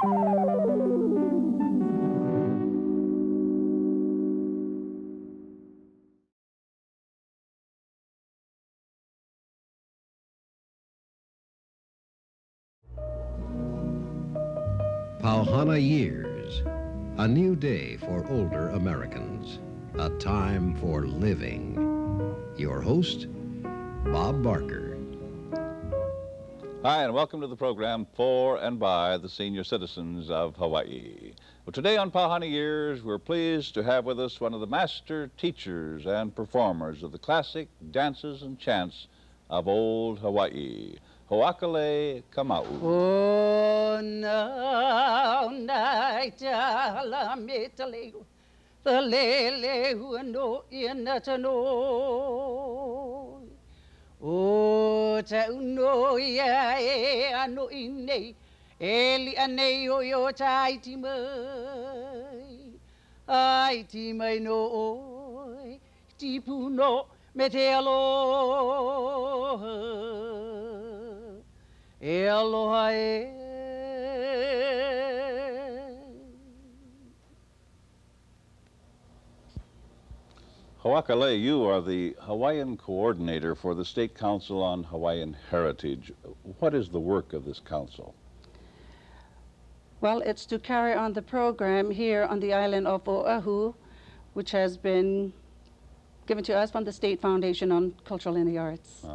Pauhana Years, a new day for older Americans, a time for living. Your host, Bob Barker. Hi, and welcome to the program for and by the senior citizens of Hawaii. Well, today on Pauhana Years, we're pleased to have with us one of the master teachers and performers of the classic dances and chants of old Hawaii, Hoakalei Kamauʻu. Oh, now, night, la metale, the lele who no in the no. Oh, ta no ya, no in eli ane yo taiti mai no, tipu no metelo. Aloha. Hoakalei, you are the Hawaiian coordinator for the State Council on Hawaiian Heritage. What is the work of this council? Well, it's to carry on the program here on the island of Oahu, which has been given to us from the State Foundation on Cultural and the Arts.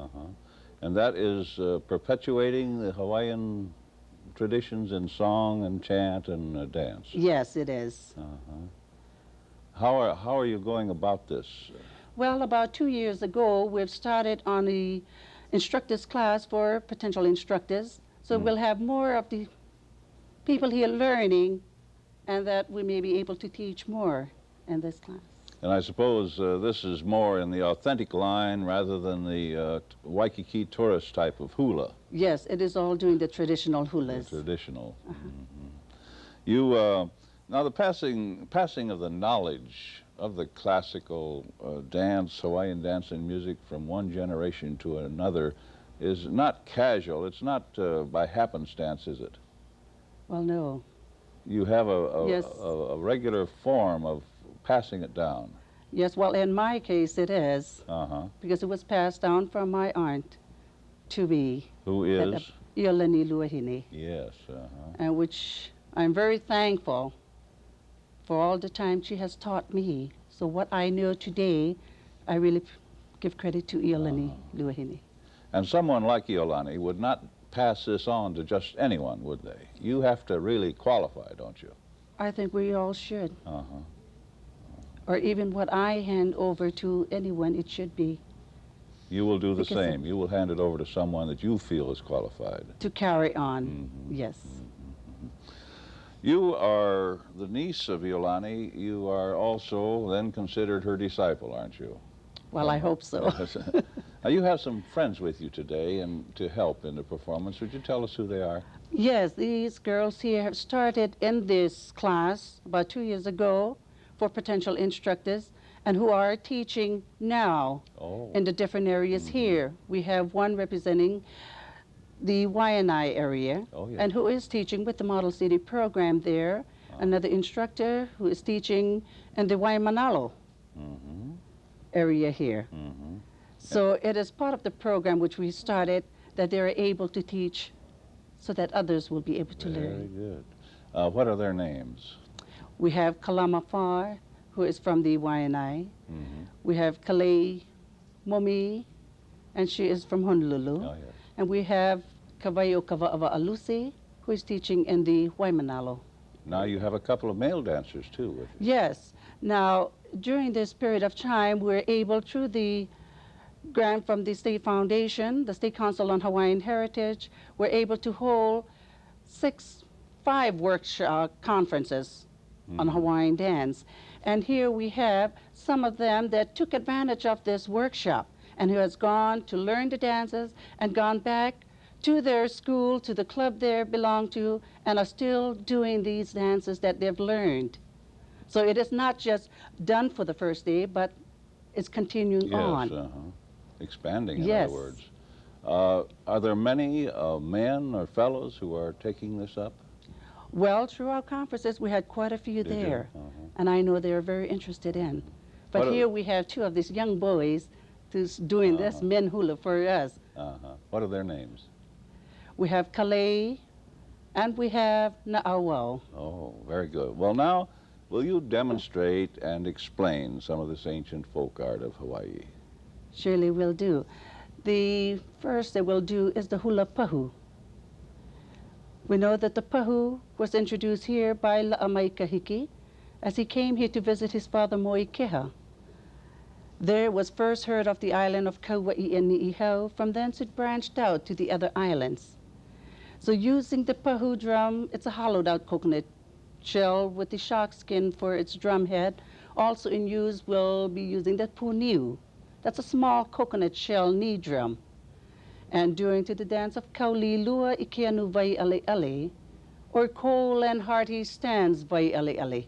And that is perpetuating the Hawaiian traditions in song and chant and dance. Yes, it is. How are you going about this? Well, about 2 years ago, we've started on the instructors class for potential instructors. So we'll have more of the people here learning, and that we may be able to teach more in this class. And I suppose this is more in the authentic line rather than the Waikiki tourist type of hula. Yes, it is all doing the traditional hulas. The traditional. You now the passing of the knowledge of the classical dance, Hawaiian dance and music from one generation to another is not casual. It's not by happenstance, is it? Well, no. You have Yes. a regular form of passing it down. Yes, well, in my case, it is. Because it was passed down from my aunt to me. Who is? Iolani Luahine. Yes. And which I'm very thankful for all the time she has taught me. So what I know today, I really give credit to Iolani Luahine. And someone like Iolani would not pass this on to just anyone, would they? You have to really qualify, don't you? I think we all should. Or even what I hand over to anyone, it should be. You will do the same. You will hand it over to someone that you feel is qualified. To carry on, yes. You are the niece of Iolani. You are also then considered her disciple, aren't you? Well, I hope so. Now, you have some friends with you today and to help in the performance. Would you tell us who they are? Yes, these girls here have started in this class about 2 years ago for potential instructors, and who are teaching now in the different areas here. We have one representing the Waianae area, and who is teaching with the Model City program there. Another instructor who is teaching in the Waimanalo area here. So it is part of the program which we started that they're able to teach so that others will be able to learn. Very good. What are their names? We have Kalama Far, who is from the Waianae. We have Kalei Momi, and she is from Honolulu. And we have Kavaio Kava'ava Alusi, who is teaching in the Waimanalo. Now you have a couple of male dancers too with you. Yes. Now, during this period of time, we're able, through the grant from the State Foundation, the State Council on Hawaiian Heritage, we're able to hold 5 workshop conferences on Hawaiian dance. And here we have some of them that took advantage of this workshop and who has gone to learn the dances and gone back to their school, to the club they belong to, and are still doing these dances that they've learned. So it is not just done for the first day, but it's continuing on. Expanding, in other words. Are there many men or fellows who are taking this up? Well, through our conferences, we had quite a few Did you? there, Uh-huh. and I know they're very interested in. But What are- here we have two of these young boys who's doing this Uh-huh. men hula for us. Uh-huh. What are their names? We have Kalei, and we have Na'awau. Oh, very good. Well, now, will you demonstrate and explain some of this ancient folk art of Hawaii? Surely will do. The first that we'll do is the hula pahu. We know that the pahu was introduced here by La'amaikahiki as he came here to visit his father Moikeha. There it was first heard of the island of Kauai and Ni'ihau. From thence it branched out to the other islands. So using the pahu drum, it's a hollowed out coconut shell with the shark skin for its drum head. Also in use, we'll be using the puniu. That's a small coconut shell knee drum. And during to the dance of Kauli Lua Ikeanu Vai Ale Ale, or cold and hearty stands Vai Ale Ale.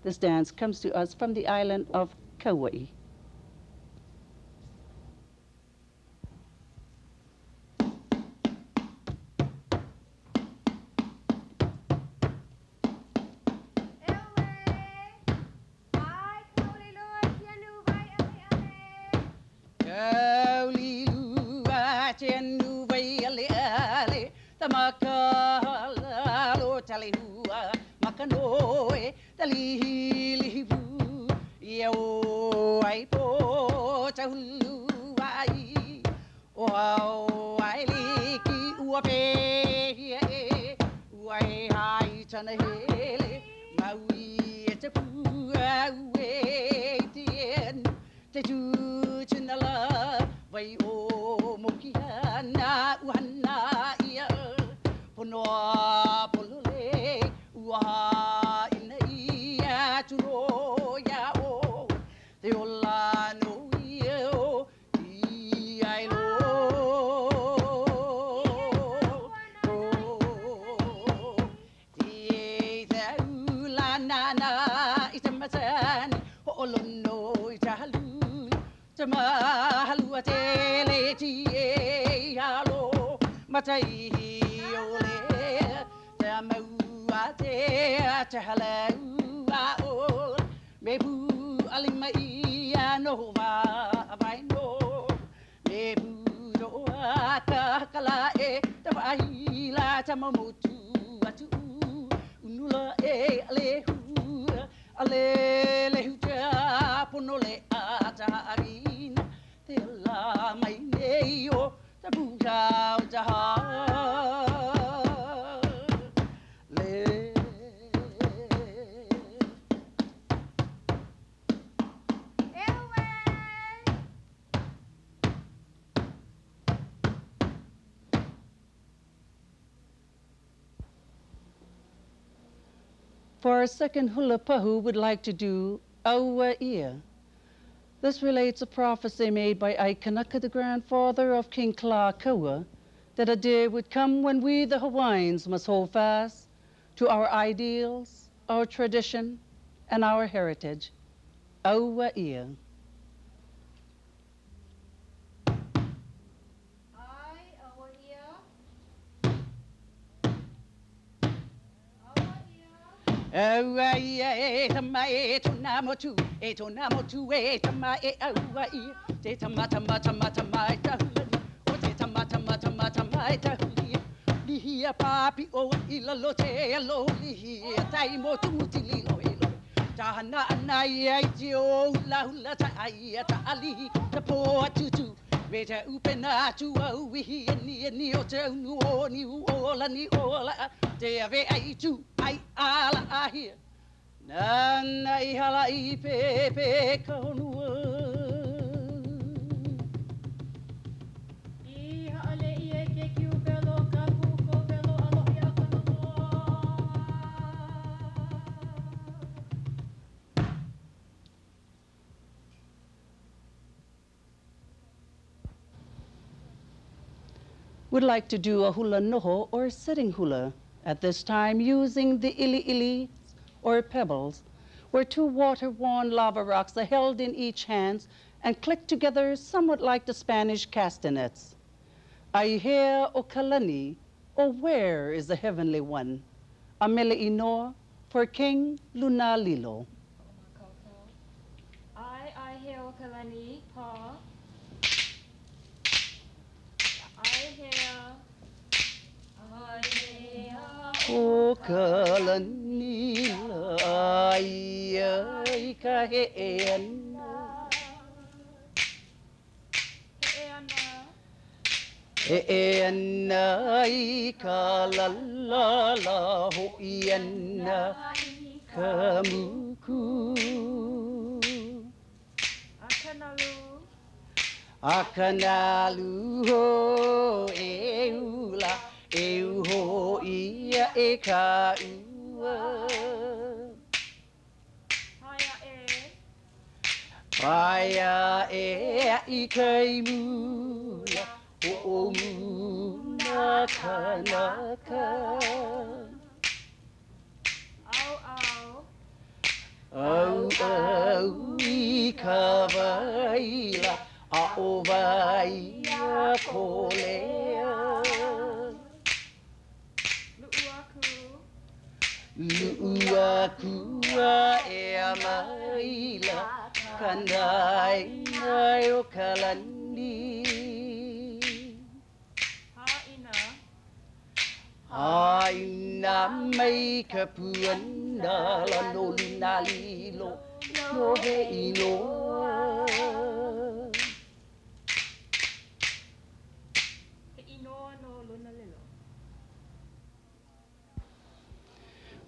This dance comes to us from the island of Kauai. For our second hula pahu, we'd like to do Auaʻia. This relates a prophecy made by Aikanaka, the grandfather of King Kalakaua, that a day would come when we, the Hawaiians, must hold fast to our ideals, our tradition, and our heritage. Auaʻia. Auaʻia, tama e tona motu, e tona motu e tama e auaʻia, te tama tama tama tama e tahulani, o te tama tama tama tama e tahuli, lihia papi o ilalo te alo, lihia tai motu muti lilo elo, tahana ana ia i te o hula hula ta aia ta alihi, ta poa tutu, me te upena tu au wihi ni o te unu o ni uola ni ola, te ave ai tu ai ala ahia nana I hala I pepe kaunua I ha'alei e ke kiupelo ka kuko pelo alohi a kanoa. Would like to do a hula noho or sitting hula. At this time, using the ili or pebbles, where two water-worn lava rocks are held in each hand and clicked together somewhat like the Spanish castanets. I hear O Kalani, or where is the heavenly one? a mele inoa for King Lunalilo. I hear Hoakalei, Pa. O kalanila ai ka heena heena i ka lalala ho iana kamuku akanalu ho eula eu ho ia e ka ua Paya e i kai mula o muna kanaka Au au i ka waila a o waia kolea Lua kua e a maila kanai nai o kalani Aina mai ka puana la no lunalilo no he inoa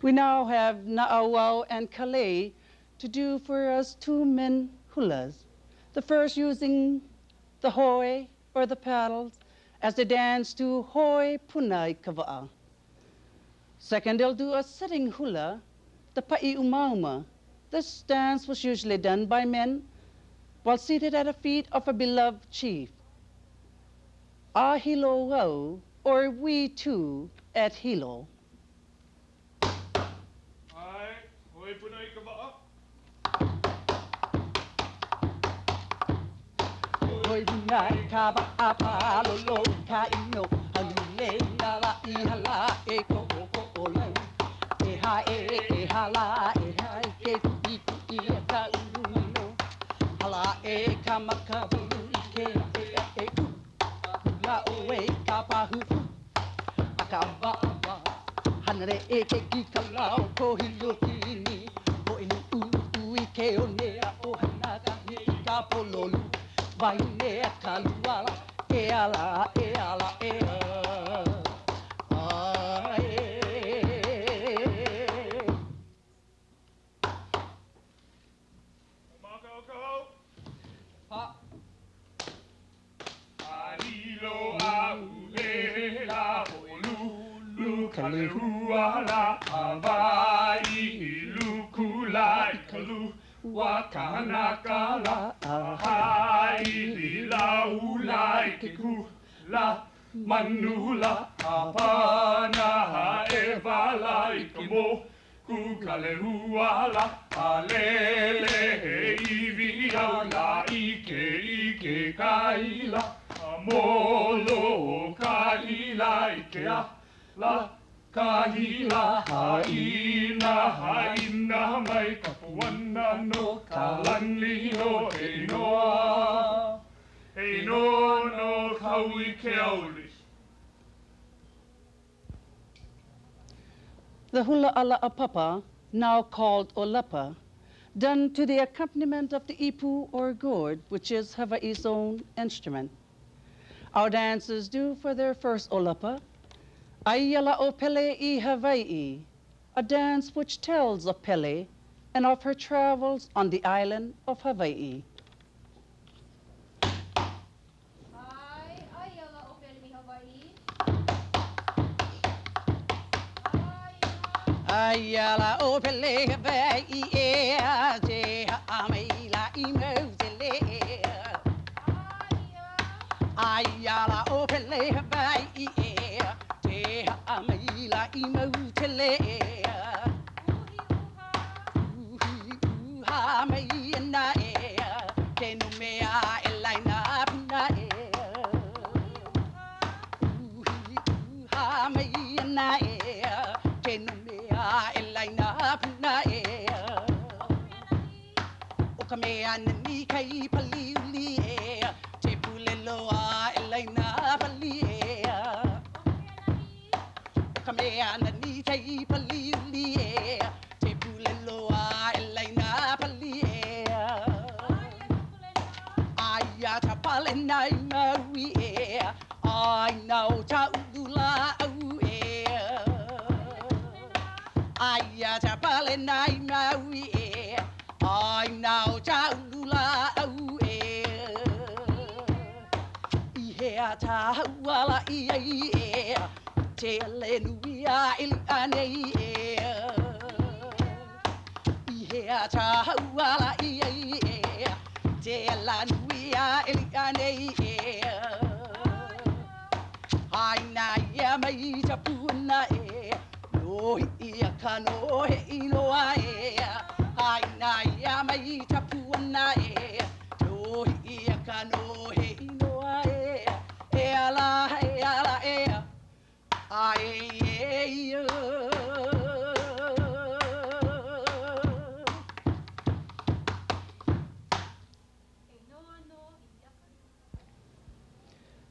We now have Na'auau and Kalei to do for us two men hulas. The first using the hoi or the paddles as they dance to hoi punai kava'a. Second, they'll do a sitting hula, the pa'i umauma. This dance was usually done by men while seated at the feet of a beloved chief. A hilo wau, or we too at hilo. Hoi punai ka wa'a. Hoi punai ka wa'a palolo ka ino Halule nala I hala e ko o lau E hala e hai ke tu I e ka uno Hala e ka makahu I ke e ku La o e ka pahu A ka wa'a Hanare e ke ki ka lau ko hilo kini Ho inu I ke o nea o hanaka ni ka pololu Vai nea ka luala e ala e ala e Kalehua Hawaii lukula ikalu wakanaka la ahai la ula ikiku la manula apana evala ikamo ku kalehua la alele ivi la ike kaila molo kaila ikea la kahila haina mai kapuana no kalani no e no kaui ke auli. The hula ala apapa, now called olapa, done to the accompaniment of the ipu or gourd, which is Hawaii's own instrument. Our dancers do for their first olapa, Aiala o Pele I Hawaii, a dance which tells of Pele and of her travels on the island of Hawaii. Aiala o Pele Hawaii, te ha'amaila I mautele. Aiala o Pele Hawaii, Amila imotele Uha me na e Tenu mea elaina puna e Uha me na e Tenu mea Kameanani kai paliuli te puleloa elaina pali Kameanani kai paliuli te puleloa elaina pali Aya tapale nai maui I know ta udula au Aya tapale nai maui I know ta udula au Ihea ta wala ia te aleluia ili anei Ihea ta wala ia te aleluia ili anei Aina ia mai ta puna no ia kano he inoa Aina ia mai ta puna no ia kano he inoa ala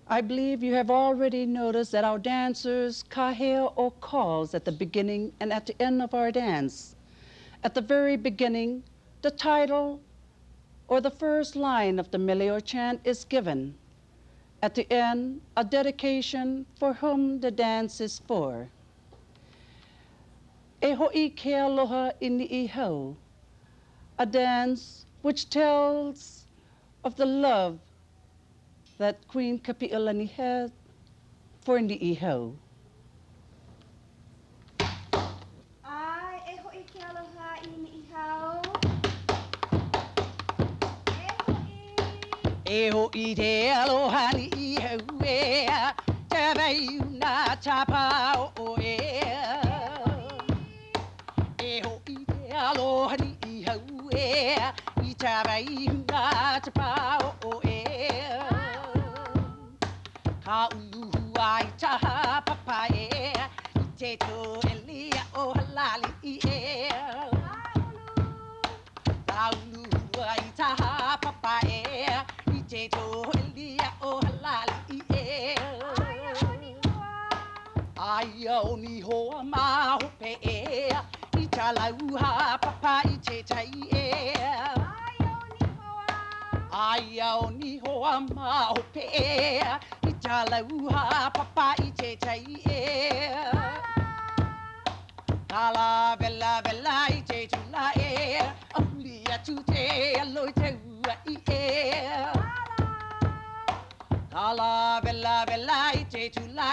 I believe you have already noticed that our dancers kahea or calls at the beginning and at the end of our dance. At the very beginning, the title or the first line of the mele or chant is given. At the end, a dedication for whom the dance is for. E ho'i ke aloha ini I hau, a dance which tells of the love that Queen Kapi'olani had for Ni'i hau. Ai e ho'i ke aloha I ni'i hau. E ho'i te aloha ni'i hau te vei una tapa o E ho'i te aloha ni'i hau I te vei una tapa o Ka uluhu ai taha papa I te to elia o halali Ka uluhu ai taha papa I te to elia o halali Ai au ni hoa mahope I ta lauha papa I te tai Ai au ni hoa mahope I ta lauha papa I te tai Kala vela vela I te tula Auli atu te aloi te ua Kala vela vela I te tula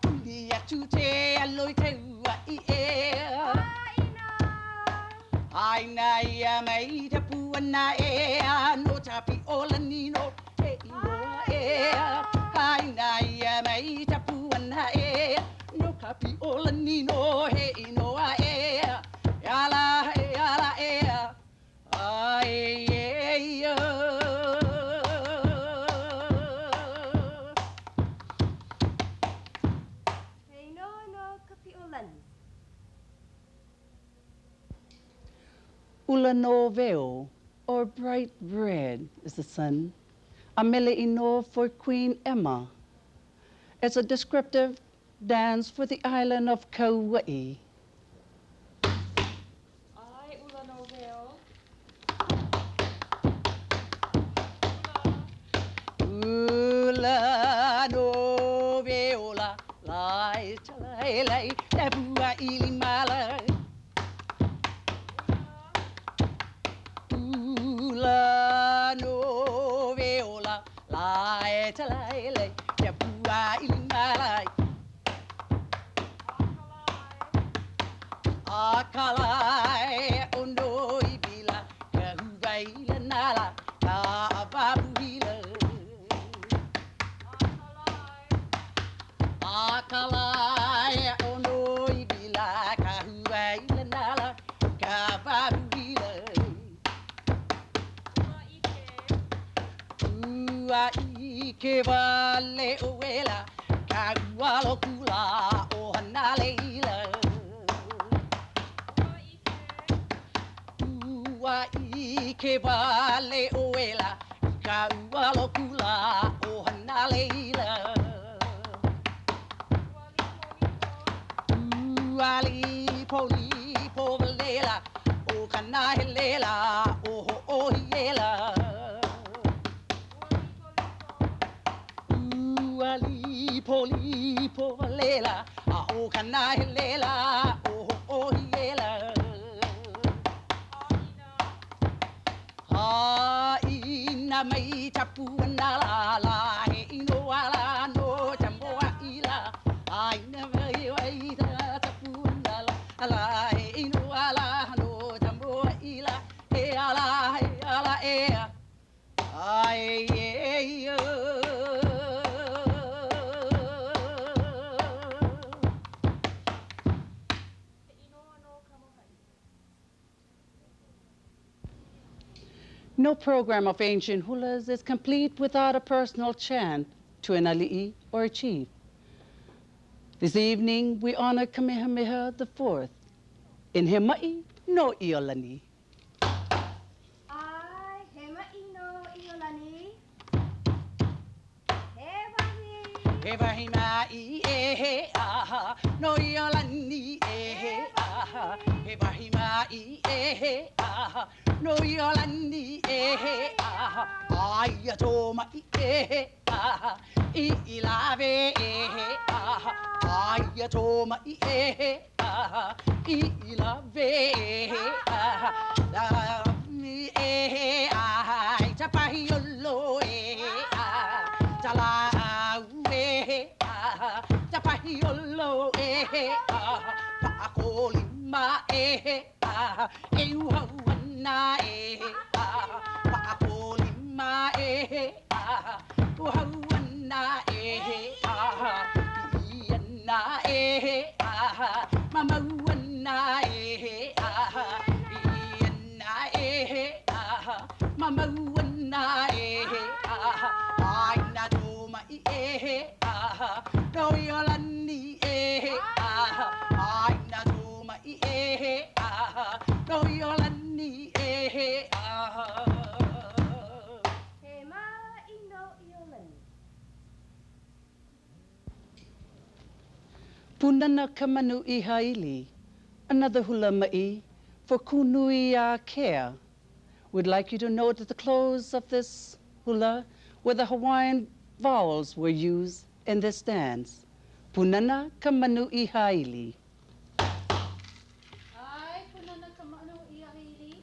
Auli atu te aloi te ua Aina ia mai te puana no tapi ola nino te inoa Aina ia mai te puana no kapi ola nino he inoa Ala ai Hei no Kapi'olani. Ulano veo, or bright red, is the sun. A mele ino for Queen Emma. It's a descriptive dance for the island of Kauai. Ai ulano veo. Ula no veola lai lai te bua ili mala Ula no veola lai te bua ili mala Akalai ondo ibila ka huvaila nala ka ababuila Akalai ono ibila ka huvaila nala ka ababuila Ua ike vale oela ka ualo kula o hanaleila keba le oela ka ualo kula o hana leila uali poli povalela o kana helela o hiela uali poli povalela o kana helela o hiela ina mai tapu na la he ino ala no jambo ila ina mai wai tapu na la he ino ala no jambo ila he ala e ai No program of ancient hulas is complete without a personal chant to an ali'i or a chief. This evening, we honor Kamehameha IV in He Ma'i no Iolani. Ai, he ma'i no Iolani. He wahi. He wahi mai e he aha, no Iolani e he aha. He wahi mai e he aha, no Iolani e he aha. Ai a tō mai e he aha, I lave e he aha. Ai a tō mai e he aha, I lave e he aha. La mi e he aha, I tapahi olo e he aha. Tala au e he aha, tapahi olo e he aha. Paakoli ma e he aha, e uhawana e he aha. Paakoli ma e he aha, uhawana e he aha. Iana e he aha, mamauana e he aha. Iana e he aha, mamauana e he aha. Aina tō mai e he aha, no Iolani e he aha. Aina tō mai e he aha, no Iolani e he aha. He ma'i no Iolani. Punana kamanu I haili, another hula ma'i for kunui a care. We'd like you to note at the close of this hula where the Hawaiian vowels were used in this dance. Punana kamanu I haili. Ai, punana kamano iahili.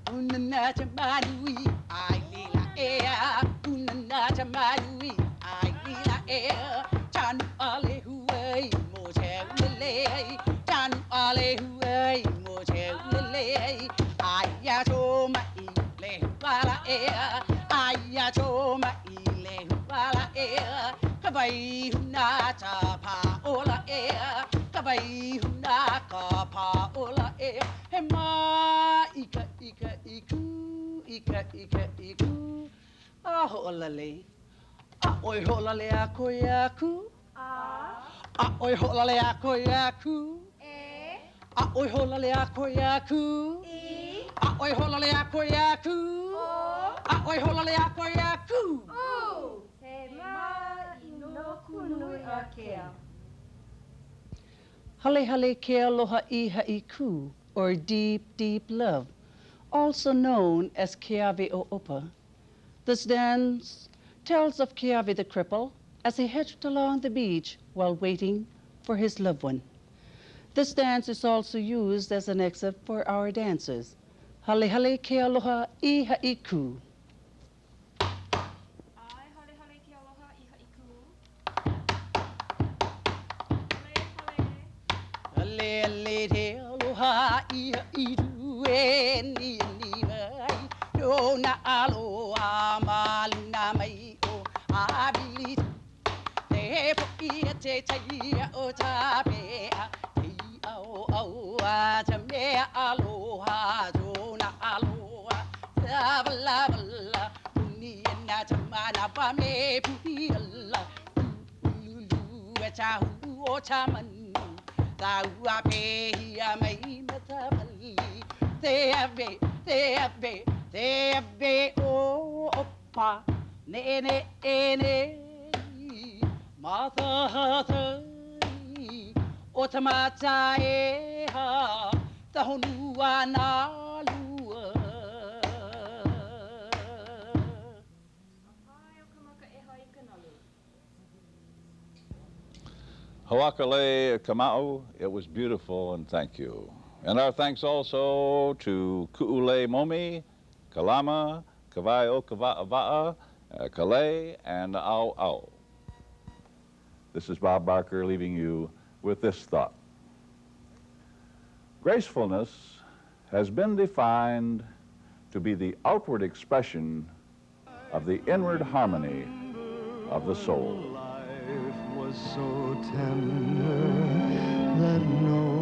Punana tamanui, ai lila ea. Punana tamanui, ai lila ea. Tanu ale huai, mo te ulelei. Tanu ale huai, mo te ulelei. Ai a tō mai, le huala ea. Ai a tō mai, le huala ea. Ka vai huna ta pa ola ea. Ka vai huna ka pa ola ea. He ma ika iku. A ho'olale. A oi ho'olale a koe aku. A oi ho'olale a koe aku. E. A oi ho'olale a koe aku. I. A oi ho'olale a koe aku. O. A oi ho'olale a koe aku. U. He ma'i no kunui a kea. Hale hale ke aloha I ha'iku, or deep, deep love, also known as Keawe o Opa. This dance tells of Keawe the cripple as he hitched along the beach while waiting for his loved one. This dance is also used as an exit for our dancers. Hale hale ke aloha I ha'iku. Ai, hale hale ke aloha I ha'iku. Hale hale. Ale te aloha I du e ni mai. No na aloha maluna mai o abili. Te poki te tai o tapea. Te au au a te mea aloha. Do na aloha. Lava lava la. Puni e na te mana pa me puni ala. Lulu e ta hu o ta manu. Taua pehia mai matapali. Te ave o opa. Ne ne ne. Mata hatai. O tamata e ha. Tahonua na lua. Hoakalei, Kamauʻu, it was beautiful, and thank you. And our thanks also to Ku'ulei Momi, Kalama, Kawai o Kawa'awa'a, Kalei, and Au Au. This is Bob Barker leaving you with this thought. Gracefulness has been defined to be the outward expression of the inward harmony of the soul. Life was so tender that no